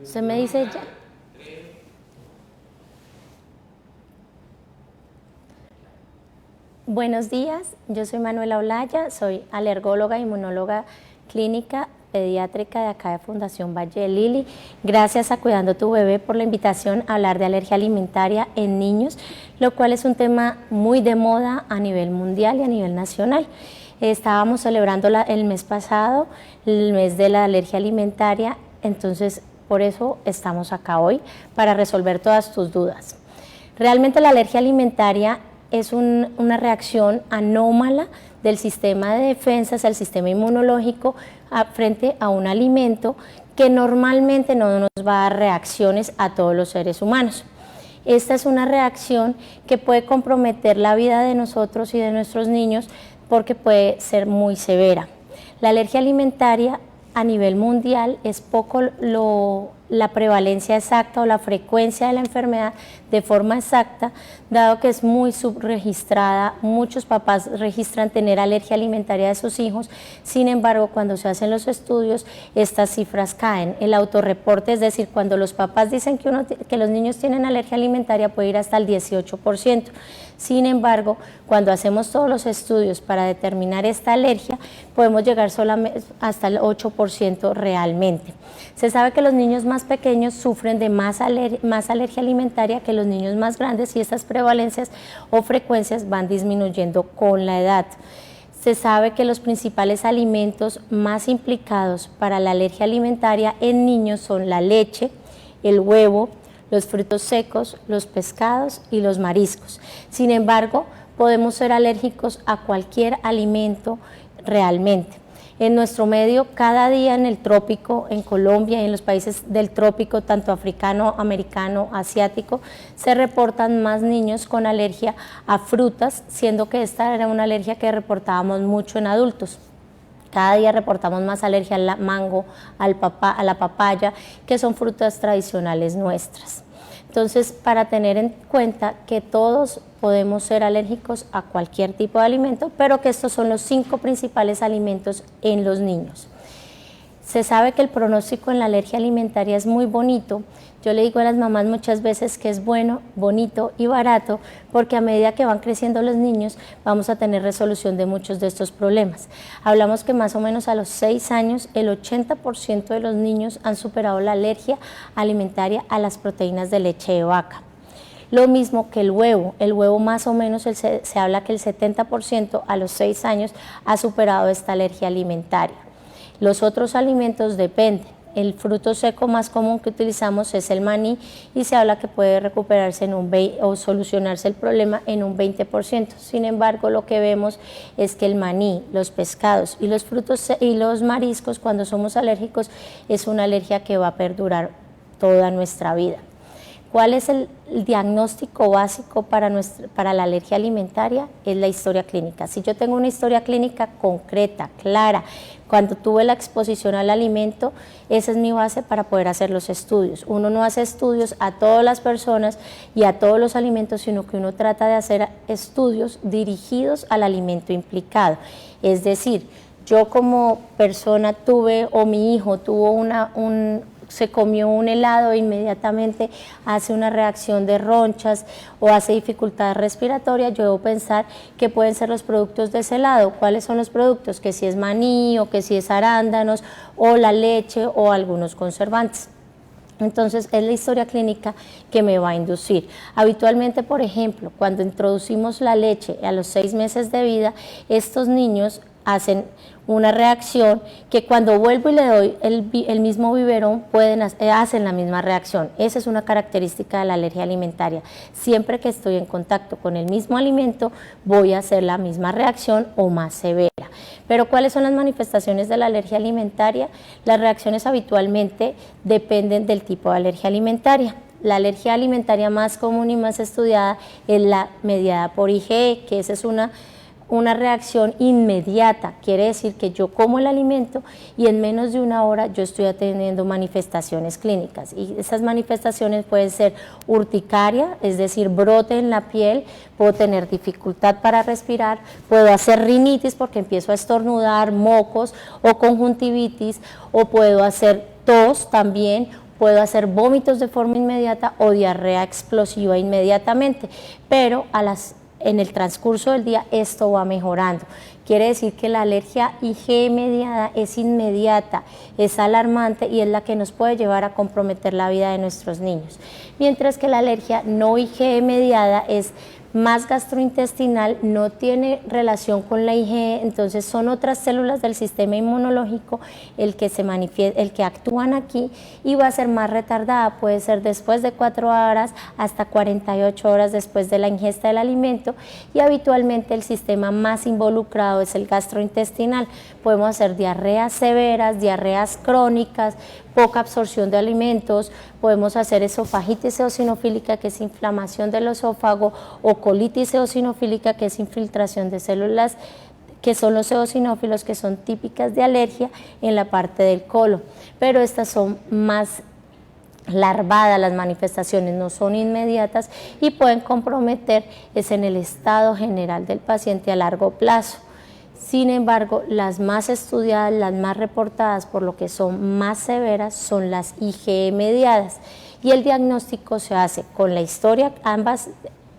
Usted me dice ya. Buenos días, yo soy Manuela Olaya, soy alergóloga, inmunóloga clínica pediátrica de acá de Fundación Valle de Lili. Gracias a Cuidando tu Bebé por la invitación a hablar de alergia alimentaria en niños, lo cual es un tema muy de moda a nivel mundial y a nivel nacional. Estábamos celebrando el mes pasado, el mes de la alergia alimentaria, entonces por eso estamos acá hoy, para resolver todas tus dudas. Realmente la alergia alimentaria es una reacción anómala del sistema de defensas, el sistema inmunológico, frente a un alimento que normalmente no nos va a dar reacciones a todos los seres humanos. Esta es una reacción que puede comprometer la vida de nosotros y de nuestros niños porque puede ser muy severa. La alergia alimentaria a nivel mundial es poco la prevalencia exacta o la frecuencia de la enfermedad de forma exacta, dado que es muy subregistrada. Muchos papás registran tener alergia alimentaria de sus hijos, sin embargo, cuando se hacen los estudios, estas cifras caen. El autorreporte, es decir, cuando los papás dicen que los niños tienen alergia alimentaria, puede ir hasta el 18%. Sin embargo, cuando hacemos todos los estudios para determinar esta alergia, podemos llegar solamente hasta el 8% realmente. Se sabe que los niños más pequeños sufren de más alergia alimentaria que los niños más grandes, y estas prevalencias o frecuencias van disminuyendo con la edad. Se sabe que los principales alimentos más implicados para la alergia alimentaria en niños son la leche, el huevo, los frutos secos, los pescados y los mariscos. Sin embargo, podemos ser alérgicos a cualquier alimento realmente. En nuestro medio, cada día en el trópico, en Colombia y en los países del trópico, tanto africano, americano, asiático, se reportan más niños con alergia a frutas, siendo que esta era una alergia que reportábamos mucho en adultos. Cada día reportamos más alergia al mango, a la papaya, que son frutas tradicionales nuestras. Entonces, para tener en cuenta que todos podemos ser alérgicos a cualquier tipo de alimento, pero que estos son los 5 principales alimentos en los niños. Se sabe que el pronóstico en la alergia alimentaria es muy bonito. Yo le digo a las mamás muchas veces que es bueno, bonito y barato, porque a medida que van creciendo los niños vamos a tener resolución de muchos de estos problemas. Hablamos que más o menos a los 6 años el 80% de los niños han superado la alergia alimentaria a las proteínas de leche de vaca. Lo mismo que el huevo más o menos se habla que el 70% a los 6 años ha superado esta alergia alimentaria. Los otros alimentos dependen. El fruto seco más común que utilizamos es el maní, y se habla que puede recuperarse o solucionarse el problema en un 20%. Sin embargo, lo que vemos es que el maní, los pescados y los frutos y los mariscos, cuando somos alérgicos, es una alergia que va a perdurar toda nuestra vida. ¿Cuál es el diagnóstico básico para la alergia alimentaria? Es la historia clínica. Si yo tengo una historia clínica concreta, clara, cuando tuve la exposición al alimento, esa es mi base para poder hacer los estudios. Uno no hace estudios a todas las personas y a todos los alimentos, sino que uno trata de hacer estudios dirigidos al alimento implicado. Es decir, yo como persona tuve, o mi hijo tuvo se comió un helado e inmediatamente hace una reacción de ronchas o hace dificultad respiratoria, yo debo pensar que pueden ser los productos de ese helado. ¿Cuáles son los productos? Que si es maní, o que si es arándanos, o la leche, o algunos conservantes. Entonces es la historia clínica que me va a inducir. Habitualmente, por ejemplo, cuando introducimos la leche a los 6 meses de vida, estos niños hacen una reacción que cuando vuelvo y le doy el mismo biberón hacen la misma reacción. Esa es una característica de la alergia alimentaria. Siempre que estoy en contacto con el mismo alimento voy a hacer la misma reacción o más severa. Pero ¿cuáles son las manifestaciones de la alergia alimentaria? Las reacciones habitualmente dependen del tipo de alergia alimentaria. La alergia alimentaria más común y más estudiada es la mediada por IgE, que esa es una reacción inmediata. Quiere decir que yo como el alimento y en menos de 1 hora yo estoy teniendo manifestaciones clínicas, y esas manifestaciones pueden ser urticaria, es decir, brote en la piel, puedo tener dificultad para respirar, puedo hacer rinitis porque empiezo a estornudar, mocos o conjuntivitis, o puedo hacer tos también, puedo hacer vómitos de forma inmediata o diarrea explosiva inmediatamente, pero en el transcurso del día esto va mejorando. Quiere decir que la alergia IgE mediada es inmediata, es alarmante y es la que nos puede llevar a comprometer la vida de nuestros niños. Mientras que la alergia no IgE mediada es más gastrointestinal, no tiene relación con la IgE, entonces son otras células del sistema inmunológico el que actúan aquí y va a ser más retardada, puede ser después de 4 horas hasta 48 horas después de la ingesta del alimento y habitualmente el sistema más involucrado es el gastrointestinal. Podemos hacer diarreas severas, diarreas crónicas, poca absorción de alimentos, podemos hacer esofagitis eosinofílica, que es inflamación del esófago, o colitis eosinofílica, que es infiltración de células que son los eosinófilos, que son típicas de alergia en la parte del colon, pero estas son más larvadas, las manifestaciones no son inmediatas y pueden comprometer en el estado general del paciente a largo plazo. Sin embargo, las más estudiadas, las más reportadas, por lo que son más severas, son las IgE mediadas. Y el diagnóstico se hace con la historia, ambas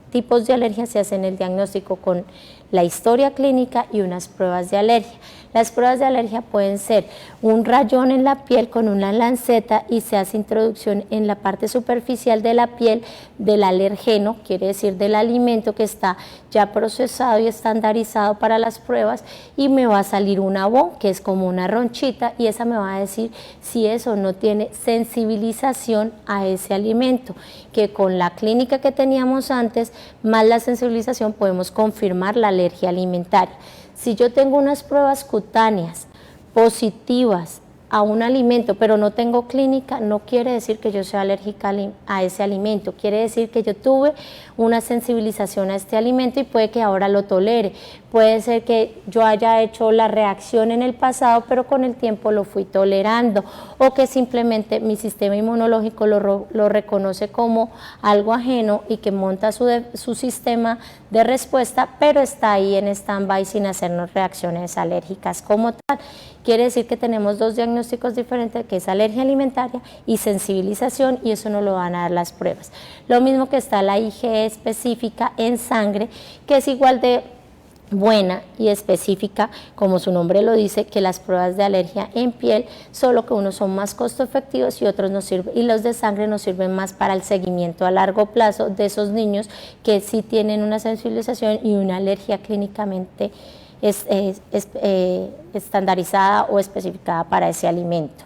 tipos de alergia se hacen el diagnóstico con la historia clínica y unas pruebas de alergia. Las pruebas de alergia pueden ser un rayón en la piel con una lanceta y se hace introducción en la parte superficial de la piel del alergeno, quiere decir del alimento que está ya procesado y estandarizado para las pruebas, y me va a salir una voz que es como una ronchita y esa me va a decir si eso no tiene sensibilización a ese alimento, que con la clínica que teníamos antes más la sensibilización podemos confirmar la alergia alimentaria. Si yo tengo unas pruebas cutáneas positivas a un alimento, pero no tengo clínica, no quiere decir que yo sea alérgica a ese alimento, quiere decir que yo tuve una sensibilización a este alimento y puede que ahora lo tolere. Puede ser que yo haya hecho la reacción en el pasado, pero con el tiempo lo fui tolerando, o que simplemente mi sistema inmunológico lo reconoce como algo ajeno y que monta su sistema de respuesta, pero está ahí en stand-by sin hacernos reacciones alérgicas como tal. Quiere decir que tenemos dos diagnósticos diferentes, que es alergia alimentaria y sensibilización, y eso nos lo van a dar las pruebas. Lo mismo que está la IgE específica en sangre, que es igual de buena y específica, como su nombre lo dice, que las pruebas de alergia en piel, solo que unos son más costo efectivos y otros nos sirven, y los de sangre nos sirven más para el seguimiento a largo plazo de esos niños que sí tienen una sensibilización y una alergia clínicamente estandarizada o especificada para ese alimento.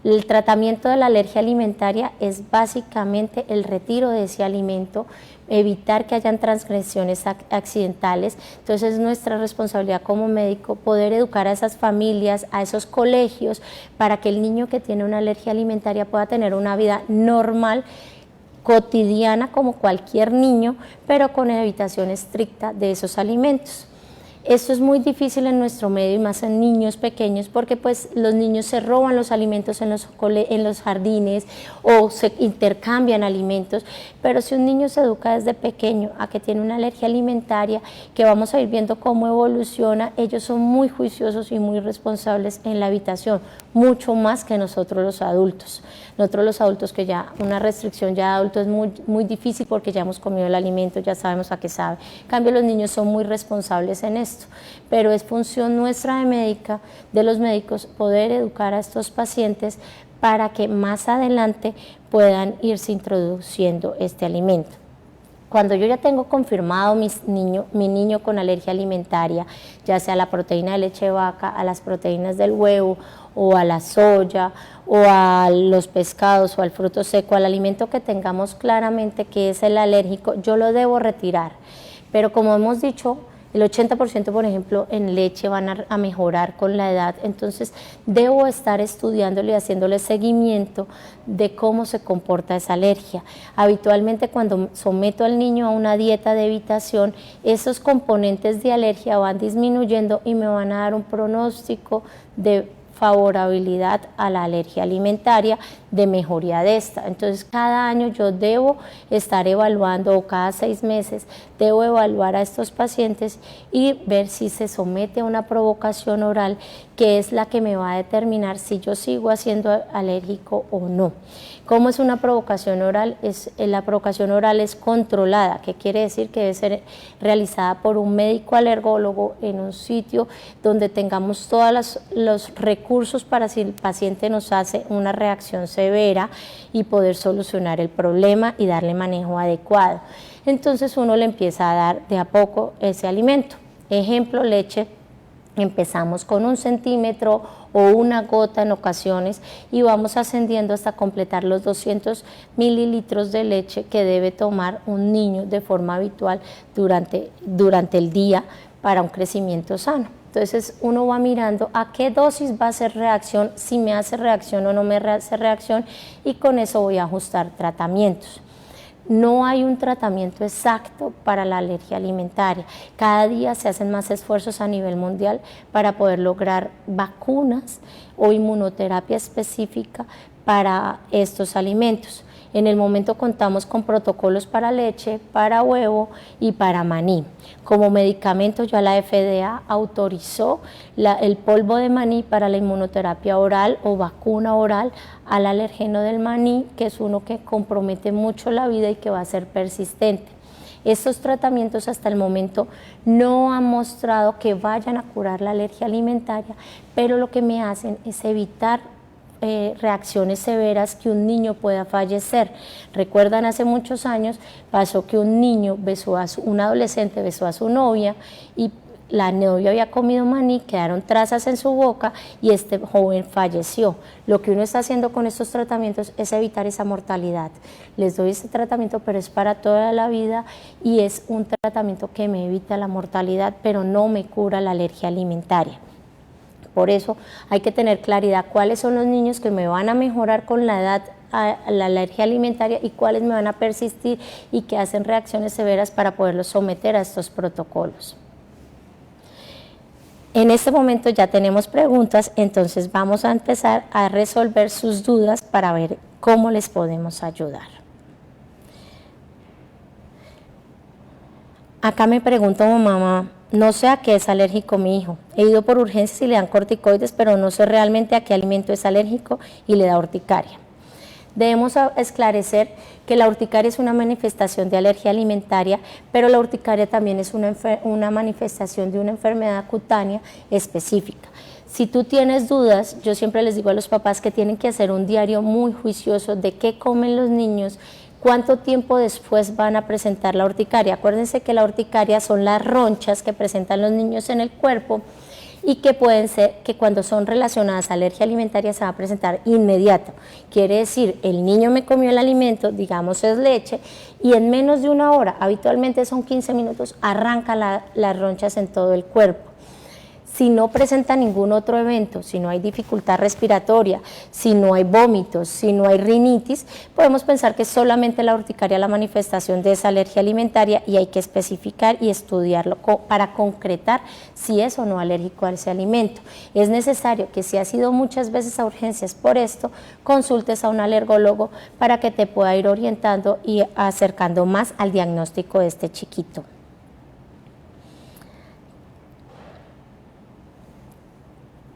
El tratamiento de la alergia alimentaria es básicamente el retiro de ese alimento, evitar que hayan transgresiones accidentales. Entonces es nuestra responsabilidad como médico poder educar a esas familias, a esos colegios, para que el niño que tiene una alergia alimentaria pueda tener una vida normal, cotidiana como cualquier niño, pero con evitación estricta de esos alimentos. Esto es muy difícil en nuestro medio y más en niños pequeños, porque pues los niños se roban los alimentos en los jardines o se intercambian alimentos, pero si un niño se educa desde pequeño a que tiene una alergia alimentaria, que vamos a ir viendo cómo evoluciona, ellos son muy juiciosos y muy responsables en la habitación, mucho más que nosotros los adultos. Nosotros los adultos, que ya una restricción ya de adulto es muy difícil porque ya hemos comido el alimento, ya sabemos a qué sabe. En cambio, los niños son muy responsables en esto, pero es función nuestra de los médicos poder educar a estos pacientes para que más adelante puedan irse introduciendo este alimento. Cuando yo ya tengo confirmado mi niño con alergia alimentaria, ya sea a la proteína de leche de vaca, a las proteínas del huevo, o a la soya, o a los pescados, o al fruto seco, al alimento que tengamos claramente que es el alérgico, yo lo debo retirar. Pero como hemos dicho, el 80%, por ejemplo, en leche van a mejorar con la edad, entonces debo estar estudiándole y haciéndole seguimiento de cómo se comporta esa alergia. Habitualmente, cuando someto al niño a una dieta de evitación, esos componentes de alergia van disminuyendo y me van a dar un pronóstico de favorabilidad a la alergia alimentaria, de mejoría de esta. Entonces cada año yo debo estar evaluando, o cada 6 meses debo evaluar a estos pacientes y ver si se somete a una provocación oral, que es la que me va a determinar si yo sigo siendo alérgico o no. ¿Cómo es una provocación oral? La provocación oral es controlada, que quiere decir que debe ser realizada por un médico alergólogo en un sitio donde tengamos todos los recursos para si el paciente nos hace una reacción severa y poder solucionar el problema y darle manejo adecuado. Entonces uno le empieza a dar de a poco ese alimento. Ejemplo, leche. Empezamos con 1 centímetro o 1 gota en ocasiones y vamos ascendiendo hasta completar los 200 mililitros de leche que debe tomar un niño de forma habitual durante el día para un crecimiento sano. Entonces uno va mirando a qué dosis va a hacer reacción, si me hace reacción o no me hace reacción, y con eso voy a ajustar tratamientos. No hay un tratamiento exacto para la alergia alimentaria. Cada día se hacen más esfuerzos a nivel mundial para poder lograr vacunas o inmunoterapia específica para estos alimentos. En el momento contamos con protocolos para leche, para huevo y para maní. Como medicamento ya la FDA autorizó el polvo de maní para la inmunoterapia oral o vacuna oral al alergeno del maní, que es uno que compromete mucho la vida y que va a ser persistente. Estos tratamientos hasta el momento no han mostrado que vayan a curar la alergia alimentaria, pero lo que me hacen es evitar reacciones severas que un niño pueda fallecer. Recuerdan, hace muchos años pasó que un adolescente besó a su novia y la novia había comido maní, quedaron trazas en su boca y este joven falleció. Lo que uno está haciendo con estos tratamientos es evitar esa mortalidad. Les doy este tratamiento, pero es para toda la vida y es un tratamiento que me evita la mortalidad, pero no me cura la alergia alimentaria. Por eso hay que tener claridad cuáles son los niños que me van a mejorar con la edad a la alergia alimentaria y cuáles me van a persistir y que hacen reacciones severas para poderlos someter a estos protocolos. En este momento ya tenemos preguntas, entonces vamos a empezar a resolver sus dudas para ver cómo les podemos ayudar. Acá me pregunta mamá, no sé a qué es alérgico mi hijo. He ido por urgencias y le dan corticoides, pero no sé realmente a qué alimento es alérgico y le da urticaria. Debemos esclarecer que la urticaria es una manifestación de alergia alimentaria, pero la urticaria también es una manifestación de una enfermedad cutánea específica. Si tú tienes dudas, yo siempre les digo a los papás que tienen que hacer un diario muy juicioso de qué comen los niños, cuánto tiempo después van a presentar la urticaria. Acuérdense que la urticaria son las ronchas que presentan los niños en el cuerpo y que pueden ser que cuando son relacionadas a alergia alimentaria se va a presentar inmediato. Quiere decir, el niño me comió el alimento, digamos es leche, y en menos de 1 hora, habitualmente son 15 minutos, arranca las ronchas en todo el cuerpo. Si no presenta ningún otro evento, si no hay dificultad respiratoria, si no hay vómitos, si no hay rinitis, podemos pensar que es solamente la urticaria la manifestación de esa alergia alimentaria y hay que especificar y estudiarlo para concretar si es o no alérgico a ese alimento. Es necesario que si has ido muchas veces a urgencias por esto, consultes a un alergólogo para que te pueda ir orientando y acercando más al diagnóstico de este chiquito.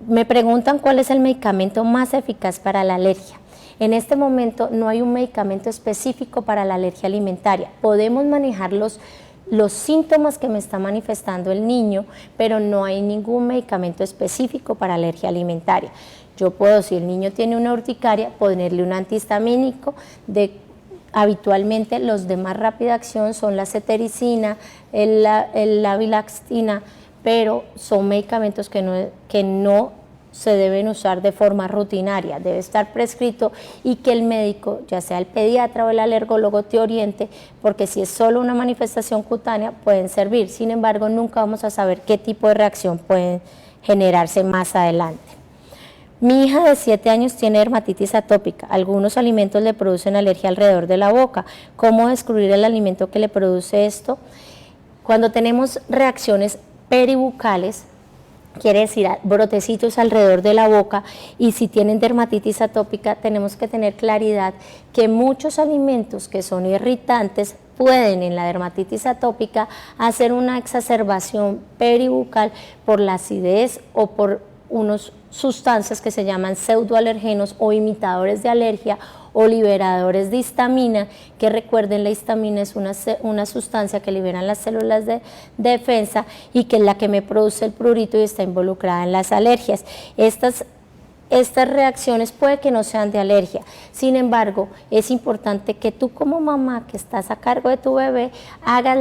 Me preguntan cuál es el medicamento más eficaz para la alergia. En este momento no hay un medicamento específico para la alergia alimentaria. Podemos manejar los síntomas que me está manifestando el niño, pero no hay ningún medicamento específico para alergia alimentaria. Yo puedo, si el niño tiene una urticaria, ponerle un antihistamínico. Habitualmente los de más rápida acción son la cetericina, la vilaxtina, pero son medicamentos que no se deben usar de forma rutinaria, debe estar prescrito y que el médico, ya sea el pediatra o el alergólogo, te oriente, porque si es solo una manifestación cutánea pueden servir, sin embargo nunca vamos a saber qué tipo de reacción puede generarse más adelante. Mi hija de 7 años tiene dermatitis atópica, algunos alimentos le producen alergia alrededor de la boca. ¿Cómo descubrir el alimento que le produce esto? Cuando tenemos reacciones peribucales, quiere decir brotecitos alrededor de la boca, y si tienen dermatitis atópica tenemos que tener claridad que muchos alimentos que son irritantes pueden en la dermatitis atópica hacer una exacerbación peribucal por la acidez o por unas sustancias que se llaman pseudoalergenos o imitadores de alergia o liberadores de histamina, que recuerden, la histamina es una sustancia que liberan las células de defensa y que es la que me produce el prurito y está involucrada en las alergias. Estas reacciones puede que no sean de alergia, sin embargo, es importante que tú como mamá que estás a cargo de tu bebé hagas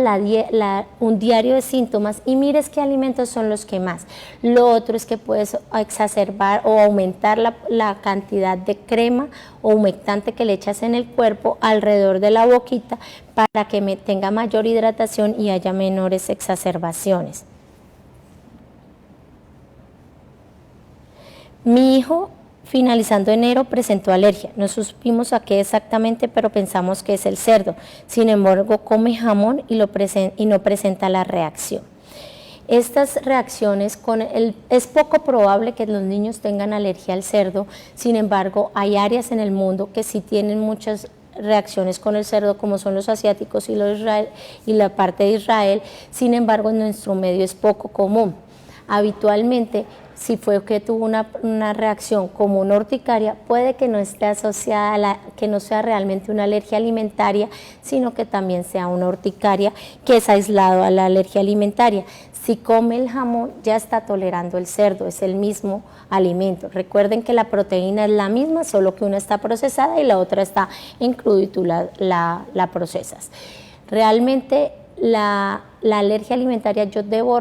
un diario de síntomas y mires qué alimentos son los que más. Lo otro es que puedes exacerbar o aumentar la cantidad de crema o humectante que le echas en el cuerpo alrededor de la boquita para que tenga mayor hidratación y haya menores exacerbaciones. Mi hijo, finalizando enero, presentó alergia. No supimos a qué exactamente, pero pensamos que es el cerdo. Sin embargo, come jamón y no presenta la reacción. Estas reacciones, es poco probable que los niños tengan alergia al cerdo. Sin embargo, hay áreas en el mundo que sí tienen muchas reacciones con el cerdo, como son los asiáticos y la parte de Israel. Sin embargo, en nuestro medio es poco común. Habitualmente, si fue que tuvo una reacción como una urticaria, puede que no esté asociada que no sea realmente una alergia alimentaria, sino que también sea una urticaria que es aislado a la alergia alimentaria. Si come el jamón, ya está tolerando el cerdo, es el mismo alimento. Recuerden que la proteína es la misma, solo que una está procesada y la otra está en crudo y tú la procesas. Realmente la alergia alimentaria yo debo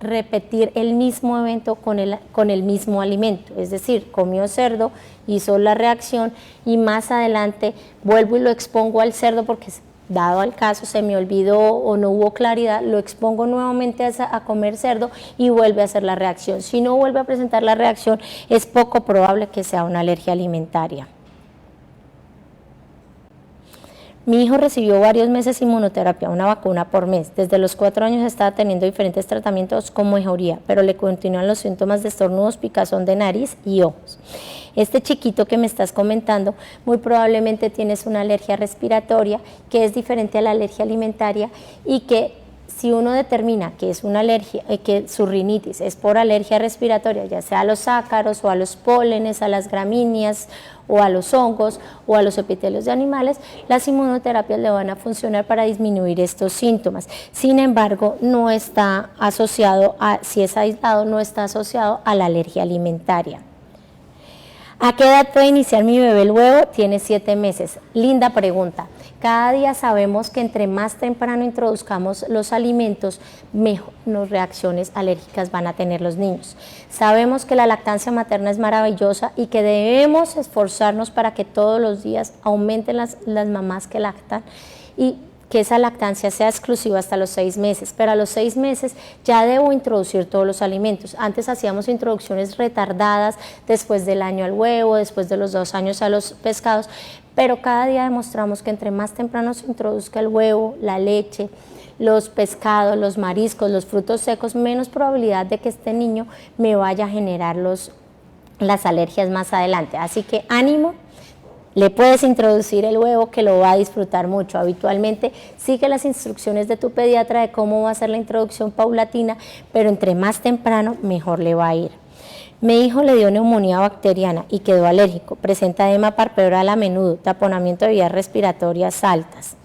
repetir el mismo evento con el mismo alimento, es decir, comió cerdo, hizo la reacción y más adelante vuelvo y lo expongo al cerdo porque dado al caso se me olvidó o no hubo claridad, lo expongo nuevamente a comer cerdo y vuelve a hacer la reacción. Si no vuelve a presentar la reacción, es poco probable que sea una alergia alimentaria. Mi hijo recibió varios meses inmunoterapia, una vacuna por mes. Desde los 4 años estaba teniendo diferentes tratamientos con mejoría, pero le continúan los síntomas de estornudos, picazón de nariz y ojos. Este chiquito que me estás comentando, muy probablemente tienes una alergia respiratoria que es diferente a la alergia alimentaria y que si uno determina que es una alergia, que su rinitis es por alergia respiratoria, ya sea a los ácaros o a los pólenes, a las gramíneas o a los hongos o a los epitelios de animales, las inmunoterapias le van a funcionar para disminuir estos síntomas. Sin embargo, no está asociado si es aislado, no está asociado a la alergia alimentaria. ¿A qué edad puede iniciar mi bebé el huevo? Tiene 7 meses. Linda pregunta. Cada día sabemos que entre más temprano introduzcamos los alimentos, menos reacciones alérgicas van a tener los niños. Sabemos que la lactancia materna es maravillosa y que debemos esforzarnos para que todos los días aumenten las mamás que lactan y que esa lactancia sea exclusiva hasta los 6 meses, pero a los 6 meses ya debo introducir todos los alimentos. Antes hacíamos introducciones retardadas, después del año al huevo, después de los 2 años a los pescados, pero cada día demostramos que entre más temprano se introduzca el huevo, la leche, los pescados, los mariscos, los frutos secos, menos probabilidad de que este niño me vaya a generar las alergias más adelante. Así que ánimo. Le puedes introducir el huevo que lo va a disfrutar mucho. Habitualmente sigue las instrucciones de tu pediatra de cómo va a ser la introducción paulatina, pero entre más temprano mejor le va a ir. Mi hijo le dio neumonía bacteriana y quedó alérgico. Presenta edema parpeural a menudo, taponamiento de vías respiratorias altas.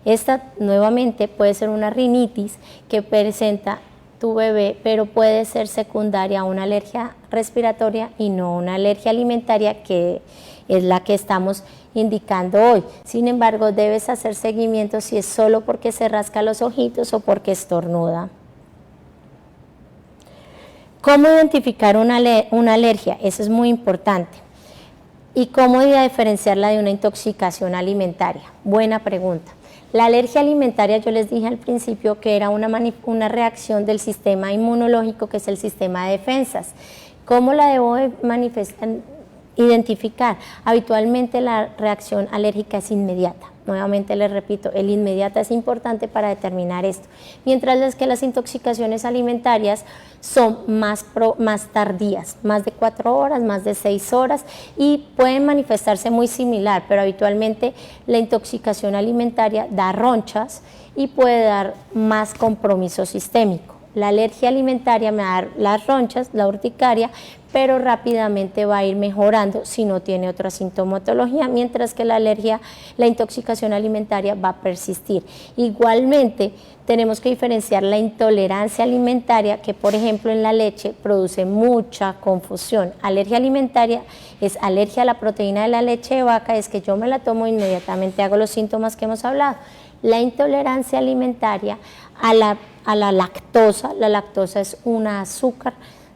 Esta nuevamente puede ser una rinitis que presenta tu bebé, pero puede ser secundaria a una alergia respiratoria y no una alergia alimentaria, que es la que estamos indicando hoy. Sin embargo, debes hacer seguimiento si es solo porque se rasca los ojitos o porque estornuda. ¿Cómo identificar una alergia? Eso es muy importante. ¿Y cómo diferenciarla de una intoxicación alimentaria? Buena pregunta. La alergia alimentaria, yo les dije al principio que era una reacción del sistema inmunológico, que es el sistema de defensas. ¿Cómo la debo identificar? Habitualmente la reacción alérgica es inmediata. nuevamente les repito, el inmediata es importante para determinar esto, mientras que las intoxicaciones alimentarias son más tardías, más de 4 horas, más de 6 horas, y pueden manifestarse muy similar, pero habitualmente la intoxicación alimentaria da ronchas y puede dar más compromiso sistémico. La alergia alimentaria me va a dar las ronchas, la urticaria, pero rápidamente va a ir mejorando si no tiene otra sintomatología, mientras que la intoxicación alimentaria va a persistir. Igualmente, tenemos que diferenciar la intolerancia alimentaria, que por ejemplo en la leche produce mucha confusión. Alergia alimentaria es alergia a la proteína de la leche de vaca, es que yo me la tomo e inmediatamente hago los síntomas que hemos hablado. La intolerancia alimentaria a la lactosa es un azúcar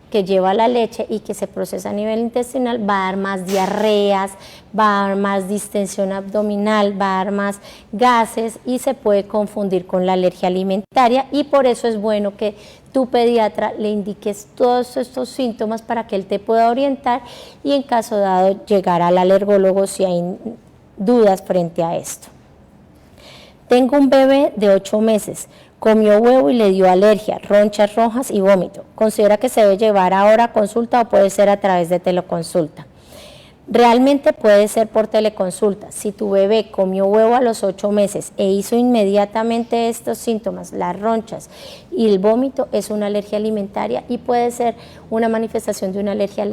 que lleva la leche y que se procesa a nivel intestinal, va a dar más diarreas, va a dar más distensión abdominal, va a dar más gases y se puede confundir con la alergia alimentaria, y por eso es bueno que tu pediatra le indiques todos estos síntomas para que él te pueda orientar y en caso dado llegar al alergólogo si hay dudas frente a esto. Tengo un bebé de 8 meses. Comió huevo y le dio alergia, ronchas rojas y vómito. ¿Considera que se debe llevar ahora a consulta o puede ser a través de teleconsulta? Realmente puede ser por teleconsulta. Si tu bebé comió huevo a los 8 meses e hizo inmediatamente estos síntomas, las ronchas y el vómito, es una alergia alimentaria y puede ser una manifestación de una alergia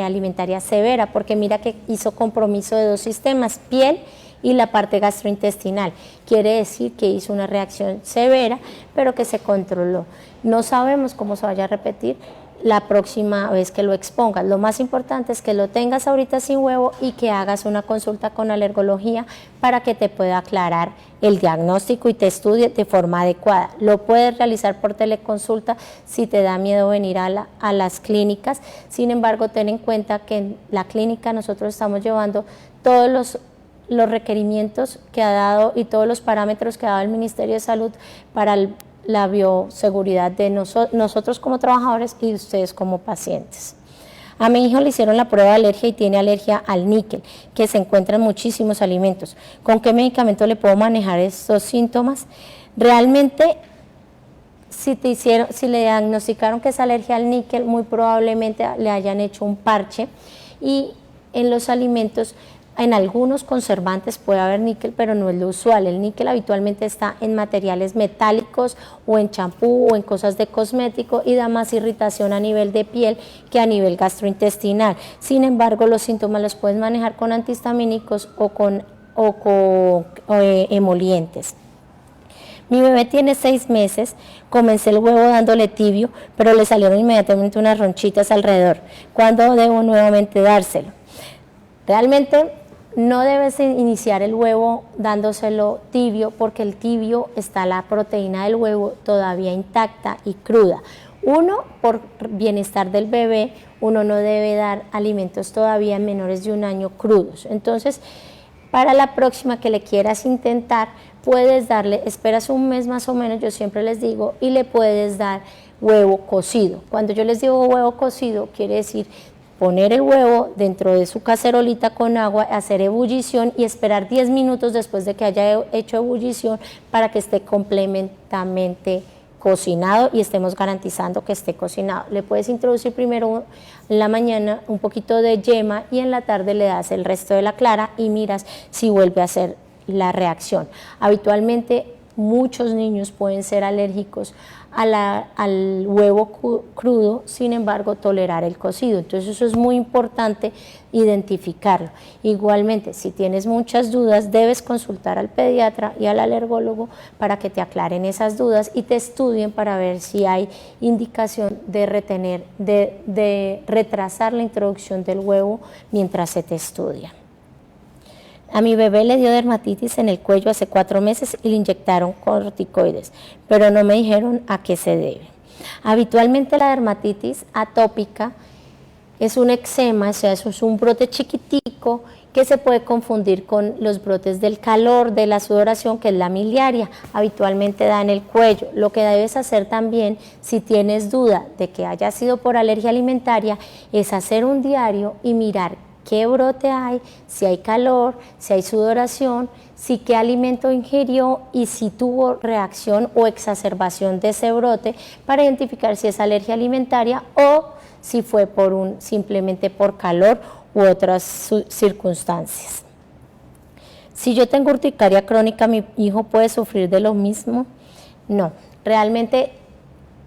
alimentaria severa, porque mira que hizo compromiso de 2 sistemas, piel y la parte gastrointestinal. Quiere decir que hizo una reacción severa, pero que se controló. No sabemos cómo se vaya a repetir la próxima vez que lo expongas. Lo más importante es que lo tengas ahorita sin huevo y que hagas una consulta con alergología para que te pueda aclarar el diagnóstico y te estudie de forma adecuada. Lo puedes realizar por teleconsulta si te da miedo venir a las clínicas. Sin embargo, ten en cuenta que en la clínica nosotros estamos llevando todos los requerimientos que ha dado y todos los parámetros que ha dado el Ministerio de Salud para la bioseguridad de nosotros como trabajadores y ustedes como pacientes. A mi hijo le hicieron la prueba de alergia y tiene alergia al níquel, que se encuentra en muchísimos alimentos. ¿Con qué medicamento le puedo manejar estos síntomas? Realmente, si le diagnosticaron que es alergia al níquel, muy probablemente le hayan hecho un parche, y en los alimentos, en algunos conservantes puede haber níquel, pero no es lo usual. El níquel habitualmente está en materiales metálicos o en champú o en cosas de cosmético y da más irritación a nivel de piel que a nivel gastrointestinal. Sin embargo, los síntomas los puedes manejar con antihistamínicos o con emolientes. Mi bebé tiene 6 meses, comencé el huevo dándole tibio, pero le salieron inmediatamente unas ronchitas alrededor. ¿Cuándo debo nuevamente dárselo? Realmente no debes iniciar el huevo dándoselo tibio, porque el tibio está la proteína del huevo todavía intacta y cruda. Uno, por bienestar del bebé, uno no debe dar alimentos todavía menores de 1 año crudos. Entonces, para la próxima que le quieras intentar, puedes darle, esperas un mes más o menos, yo siempre les digo, y le puedes dar huevo cocido. Cuando yo les digo huevo cocido, quiere decir poner el huevo dentro de su cacerolita con agua, hacer ebullición y esperar 10 minutos después de que haya hecho ebullición para que esté completamente cocinado y estemos garantizando que esté cocinado. Le puedes introducir primero en la mañana un poquito de yema y en la tarde le das el resto de la clara y miras si vuelve a hacer la reacción. Habitualmente muchos niños pueden ser alérgicos al huevo crudo, sin embargo tolerar el cocido. Entonces eso es muy importante identificarlo. Igualmente, si tienes muchas dudas, debes consultar al pediatra y al alergólogo para que te aclaren esas dudas y te estudien para ver si hay indicación de retrasar la introducción del huevo mientras se te estudia. A mi bebé le dio dermatitis en el cuello hace 4 meses y le inyectaron corticoides, pero no me dijeron a qué se debe. Habitualmente la dermatitis atópica es un eczema, o sea, eso es un brote chiquitico que se puede confundir con los brotes del calor, de la sudoración, que es la miliaria. Habitualmente da en el cuello. Lo que debes hacer también, si tienes duda de que haya sido por alergia alimentaria, es hacer un diario y mirar qué brote hay, si hay calor, si hay sudoración, si qué alimento ingirió y si tuvo reacción o exacerbación de ese brote para identificar si es alergia alimentaria o si fue simplemente por calor u otras circunstancias. Si yo tengo urticaria crónica, ¿mi hijo puede sufrir de lo mismo? No, realmente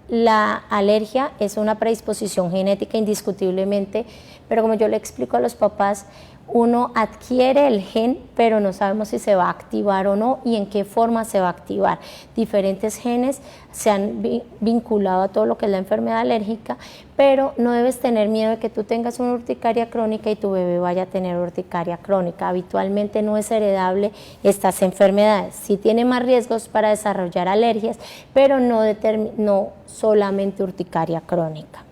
la alergia es una predisposición genética indiscutiblemente, pero como yo le explico a los papás, uno adquiere el gen, pero no sabemos si se va a activar o no y en qué forma se va a activar. Diferentes genes se han vinculado a todo lo que es la enfermedad alérgica, pero no debes tener miedo de que tú tengas una urticaria crónica y tu bebé vaya a tener urticaria crónica. Habitualmente no es heredable estas enfermedades. Sí tiene más riesgos para desarrollar alergias, pero no solamente urticaria crónica.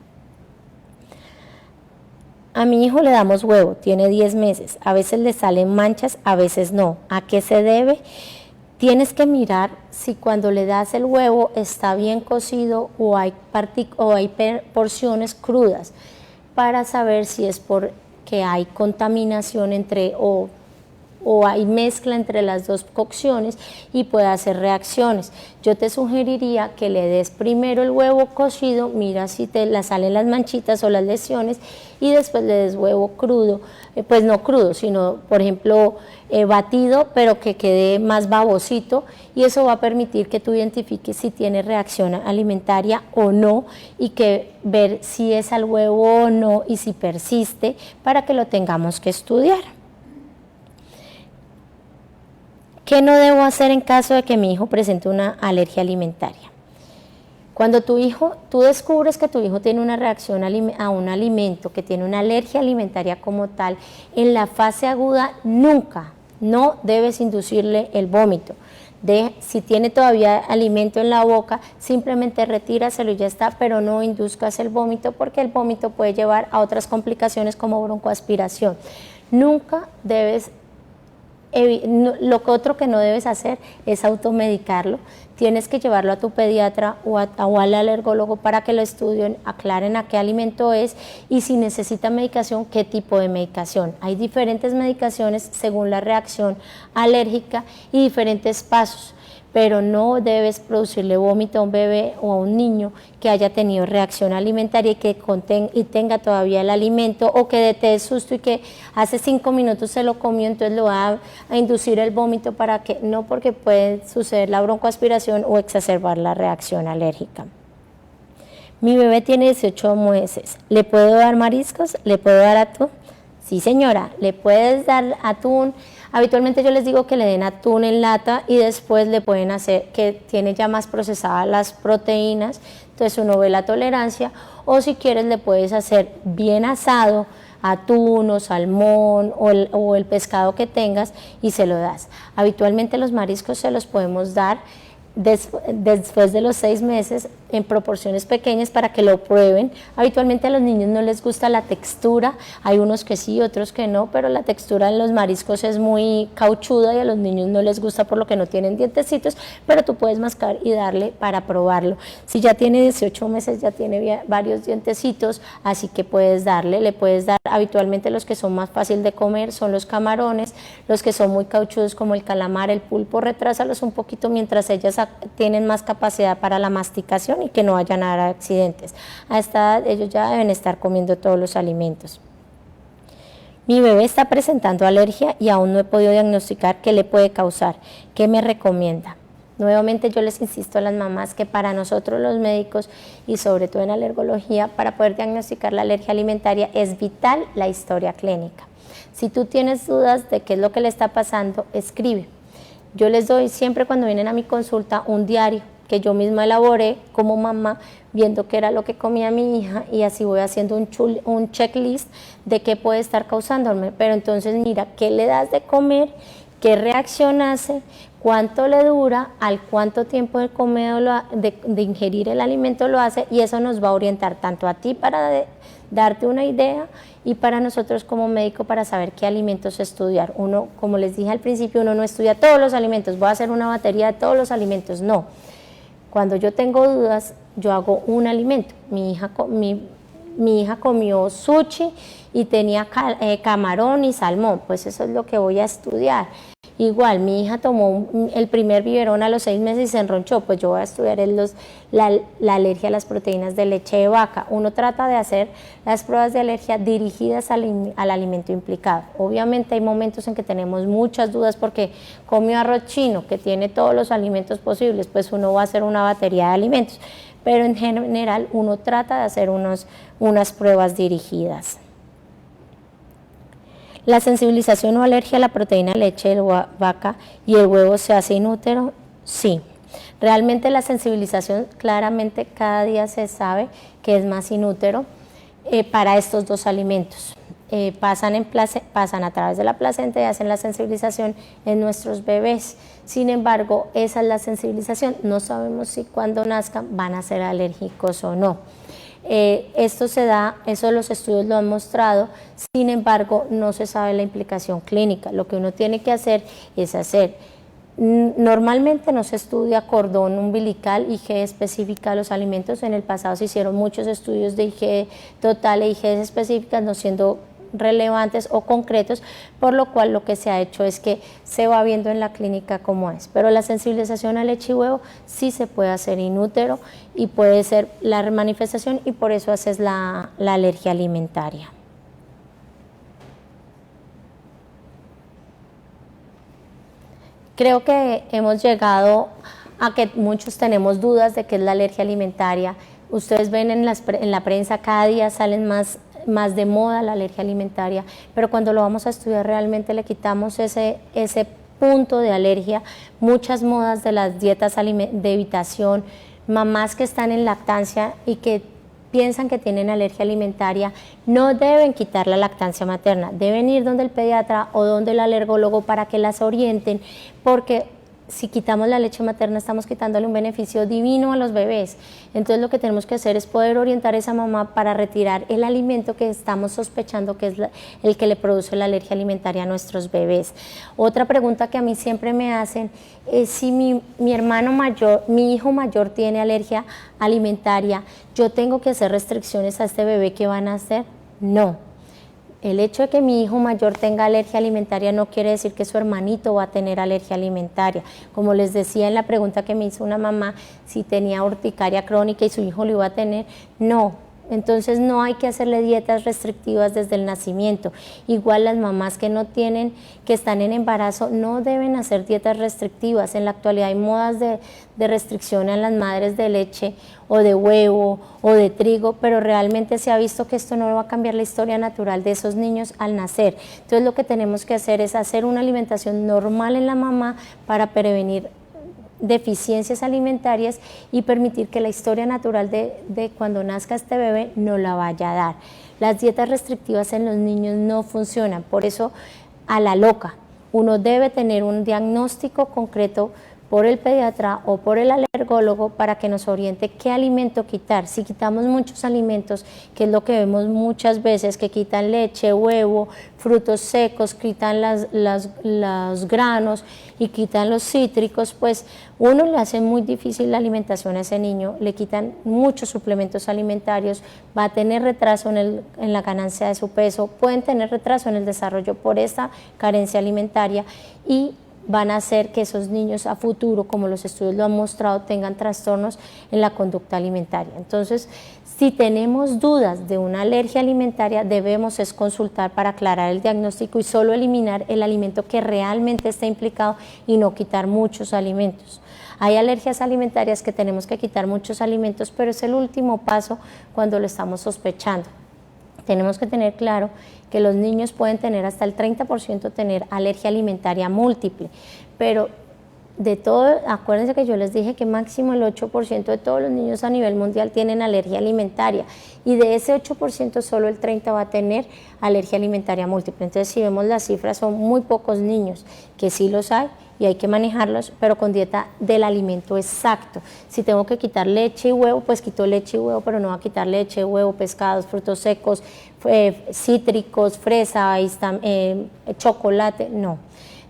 A mi hijo le damos huevo, tiene 10 meses, a veces le salen manchas, a veces no. ¿A qué se debe? Tienes que mirar si cuando le das el huevo está bien cocido o hay porciones crudas para saber si es porque hay contaminación o hay mezcla entre las dos cocciones y puede hacer reacciones. Yo te sugeriría que le des primero el huevo cocido, mira si te salen las manchitas o las lesiones y después le des huevo crudo, pues no crudo, sino por ejemplo batido, pero que quede más babosito y eso va a permitir que tú identifiques si tiene reacción alimentaria o no y que ver si es al huevo o no y si persiste para que lo tengamos que estudiar. ¿Qué no debo hacer en caso de que mi hijo presente una alergia alimentaria? Cuando tú descubres que tu hijo tiene una reacción a un alimento, que tiene una alergia alimentaria como tal, en la fase aguda no debes inducirle el vómito. Si tiene todavía alimento en la boca, simplemente retíraselo y ya está, pero no induzcas el vómito porque el vómito puede llevar a otras complicaciones como broncoaspiración. Nunca debes lo otro que no debes hacer es automedicarlo. Tienes que llevarlo a tu pediatra o al alergólogo para que lo estudien, aclaren a qué alimento es y si necesita medicación, qué tipo de medicación. Hay diferentes medicaciones según la reacción alérgica y diferentes pasos, pero no debes producirle vómito a un bebé o a un niño que haya tenido reacción alimentaria y tenga todavía el alimento o que te dé susto y que hace 5 minutos se lo comió, entonces lo va a inducir el vómito porque puede suceder la broncoaspiración o exacerbar la reacción alérgica. Mi bebé tiene 18 meses, ¿le puedo dar mariscos? ¿Le puedo dar atún? Sí, señora, le puedes dar atún. Habitualmente yo les digo que le den atún en lata y después le pueden hacer, que tiene ya más procesadas las proteínas, entonces uno ve la tolerancia, o si quieres le puedes hacer bien asado, atún o salmón o el pescado que tengas y se lo das. Habitualmente los mariscos se los podemos dar después de los 6 meses en proporciones pequeñas para que lo prueben. Habitualmente a los niños no les gusta la textura, hay unos que sí, otros que no, pero la textura en los mariscos es muy cauchuda y a los niños no les gusta por lo que no tienen dientecitos, pero tú puedes mascar y darle para probarlo. Si ya tiene 18 meses ya tiene varios dientecitos, así que le puedes dar. Habitualmente los que son más fácil de comer son los camarones, los que son muy cauchudos como el calamar, el pulpo, retrásalos un poquito mientras ellas tienen más capacidad para la masticación y que no vayan a dar accidentes. A esta edad ellos ya deben estar comiendo todos los alimentos. Mi bebé está presentando alergia y aún no he podido diagnosticar qué le puede causar. ¿Qué me recomienda? Nuevamente yo les insisto a las mamás que para nosotros los médicos y sobre todo en alergología, para poder diagnosticar la alergia alimentaria es vital la historia clínica. Si tú tienes dudas de qué es lo que le está pasando, escribe. Yo les doy siempre cuando vienen a mi consulta un diario que yo misma elaboré como mamá, viendo qué era lo que comía mi hija y así voy haciendo un checklist de qué puede estar causándome. Pero entonces mira, ¿qué le das de comer? ¿Qué reacción hace? ¿Cuánto le dura? ¿Al cuánto tiempo de ingerir el alimento lo hace? Y eso nos va a orientar tanto a ti para darte una idea y para nosotros como médico para saber qué alimentos estudiar. Uno, como les dije al principio, uno no estudia todos los alimentos, voy a hacer una batería de todos los alimentos, no. Cuando yo tengo dudas, yo hago un alimento. Mi mi hija comió sushi y tenía camarón y salmón, pues eso es lo que voy a estudiar. Igual, mi hija tomó el primer biberón a los 6 meses y se enronchó, pues yo voy a estudiar la alergia a las proteínas de leche de vaca. Uno trata de hacer las pruebas de alergia dirigidas al alimento implicado. Obviamente hay momentos en que tenemos muchas dudas porque comió arroz chino, que tiene todos los alimentos posibles, pues uno va a hacer una batería de alimentos. Pero en general uno trata de hacer unas pruebas dirigidas. ¿La sensibilización o alergia a la proteína de leche de vaca y el huevo se hace inútero? Sí. Realmente la sensibilización, claramente cada día se sabe que es más inútero para estos dos alimentos. Pasan a través de la placenta y hacen la sensibilización en nuestros bebés. Sin embargo, esa es la sensibilización. No sabemos si cuando nazcan van a ser alérgicos o no. Esto se da, eso los estudios lo han mostrado, sin embargo no se sabe la implicación clínica. Lo que uno tiene que hacer es normalmente no se estudia cordón umbilical, IgE específica de los alimentos. En el pasado se hicieron muchos estudios de IgE total e IgE específicas, no siendo relevantes o concretos, por lo cual lo que se ha hecho es que se va viendo en la clínica cómo es. Pero la sensibilización a leche y huevo sí se puede hacer inútero y puede ser la manifestación, y por eso haces la alergia alimentaria. Creo que hemos llegado a que muchos tenemos dudas de qué es la alergia alimentaria. Ustedes ven en la prensa, cada día salen más de moda la alergia alimentaria, pero cuando lo vamos a estudiar realmente le quitamos ese punto de alergia. Muchas modas de las dietas de evitación, mamás que están en lactancia y que piensan que tienen alergia alimentaria, no deben quitar la lactancia materna, deben ir donde el pediatra o donde el alergólogo para que las orienten, porque si quitamos la leche materna estamos quitándole un beneficio divino a los bebés. Entonces lo que tenemos que hacer es poder orientar a esa mamá para retirar el alimento que estamos sospechando que es el que le produce la alergia alimentaria a nuestros bebés. Otra pregunta que a mí siempre me hacen es si mi hijo mayor tiene alergia alimentaria, ¿yo tengo que hacer restricciones a este bebé que van a hacer? No. El hecho de que mi hijo mayor tenga alergia alimentaria no quiere decir que su hermanito va a tener alergia alimentaria. Como les decía en la pregunta que me hizo una mamá, si tenía urticaria crónica y su hijo lo iba a tener, no. Entonces no hay que hacerle dietas restrictivas desde el nacimiento. Igual las mamás que están en embarazo no deben hacer dietas restrictivas. En la actualidad hay modas de restricción a las madres de leche o de huevo o de trigo, pero realmente se ha visto que esto no va a cambiar la historia natural de esos niños al nacer. Entonces lo que tenemos que hacer es hacer una alimentación normal en la mamá para prevenir deficiencias alimentarias y permitir que la historia natural de cuando nazca este bebé no la vaya a dar. Las dietas restrictivas en los niños no funcionan, por eso a la loca. Uno debe tener un diagnóstico concreto por el pediatra o por el alergólogo para que nos oriente qué alimento quitar. Si quitamos muchos alimentos, que es lo que vemos muchas veces, que quitan leche, huevo, frutos secos, quitan los granos y quitan los cítricos, pues uno le hace muy difícil la alimentación a ese niño, le quitan muchos suplementos alimentarios, va a tener retraso en la ganancia de su peso, pueden tener retraso en el desarrollo por esta carencia alimentaria y van a hacer que esos niños a futuro, como los estudios lo han mostrado, tengan trastornos en la conducta alimentaria. Entonces, si tenemos dudas de una alergia alimentaria, debemos consultar para aclarar el diagnóstico y solo eliminar el alimento que realmente está implicado y no quitar muchos alimentos. Hay alergias alimentarias que tenemos que quitar muchos alimentos, pero es el último paso cuando lo estamos sospechando. Tenemos que tener claro que los niños pueden tener hasta el 30% tener alergia alimentaria múltiple, pero de todo, acuérdense que yo les dije que máximo el 8% de todos los niños a nivel mundial tienen alergia alimentaria y de ese 8% solo el 30% va a tener alergia alimentaria múltiple. Entonces si vemos las cifras son muy pocos niños, que sí los hay y hay que manejarlos, pero con dieta del alimento exacto. Si tengo que quitar leche y huevo, pues quito leche y huevo, pero no va a quitar leche, huevo, pescados, frutos secos, cítricos, fresa, chocolate, no.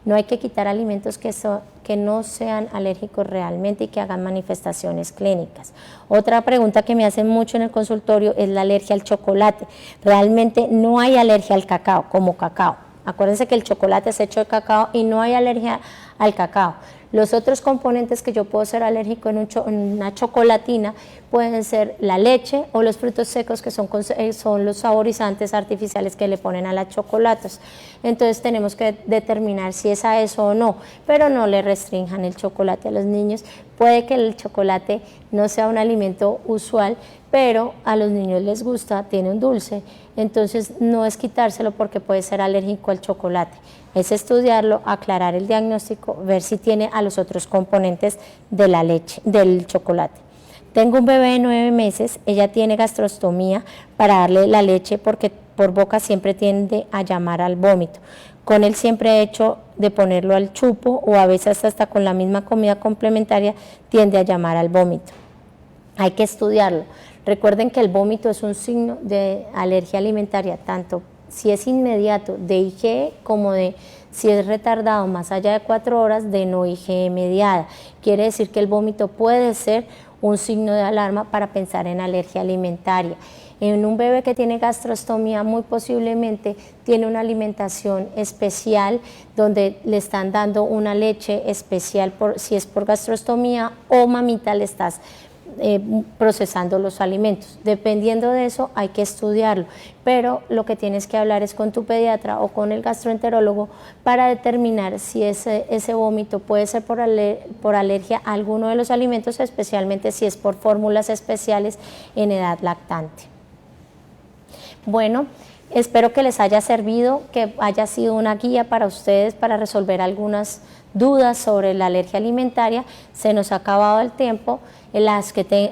No hay que quitar alimentos que no sean alérgicos realmente y que hagan manifestaciones clínicas. Otra pregunta que me hacen mucho en el consultorio es la alergia al chocolate. Realmente no hay alergia al cacao, como cacao. Acuérdense que el chocolate es hecho de cacao y no hay alergia al cacao. Los otros componentes que yo puedo ser alérgico en una chocolatina pueden ser la leche o los frutos secos, que son los saborizantes artificiales que le ponen a las chocolates. Entonces tenemos que determinar si es a eso o no, pero no le restrinjan el chocolate a los niños. Puede que el chocolate no sea un alimento usual, pero a los niños les gusta, tiene un dulce, entonces no es quitárselo porque puede ser alérgico al chocolate. Es estudiarlo, aclarar el diagnóstico, ver si tiene a los otros componentes de la leche, del chocolate. Tengo un bebé de 9 meses, ella tiene gastrostomía para darle la leche porque por boca siempre tiende a llamar al vómito. Con él siempre he hecho de ponerlo al chupo o a veces hasta con la misma comida complementaria tiende a llamar al vómito. Hay que estudiarlo. Recuerden que el vómito es un signo de alergia alimentaria, tanto si es inmediato de IgE como de si es retardado más allá de 4 horas de no IgE mediada. Quiere decir que el vómito puede ser un signo de alarma para pensar en alergia alimentaria. En un bebé que tiene gastrostomía muy posiblemente tiene una alimentación especial donde le están dando una leche especial si es por gastrostomía o mamita le estás procesando los alimentos. Dependiendo de eso hay que estudiarlo, pero lo que tienes que hablar es con tu pediatra o con el gastroenterólogo para determinar si ese vómito puede ser por alergia a alguno de los alimentos, especialmente si es por fórmulas especiales en edad lactante. Bueno, espero que les haya servido, que haya sido una guía para ustedes para resolver algunas dudas sobre la alergia alimentaria. Se nos ha acabado el tiempo.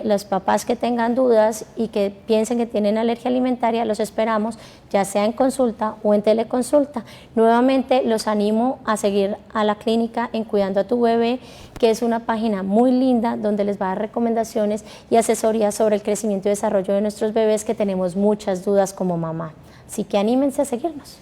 Los papás que tengan dudas y que piensen que tienen alergia alimentaria, los esperamos, ya sea en consulta o en teleconsulta. Nuevamente los animo a seguir a la clínica en Cuidando a tu Bebé, que es una página muy linda donde les va a dar recomendaciones y asesorías sobre el crecimiento y desarrollo de nuestros bebés, que tenemos muchas dudas como mamá. Así que anímense a seguirnos.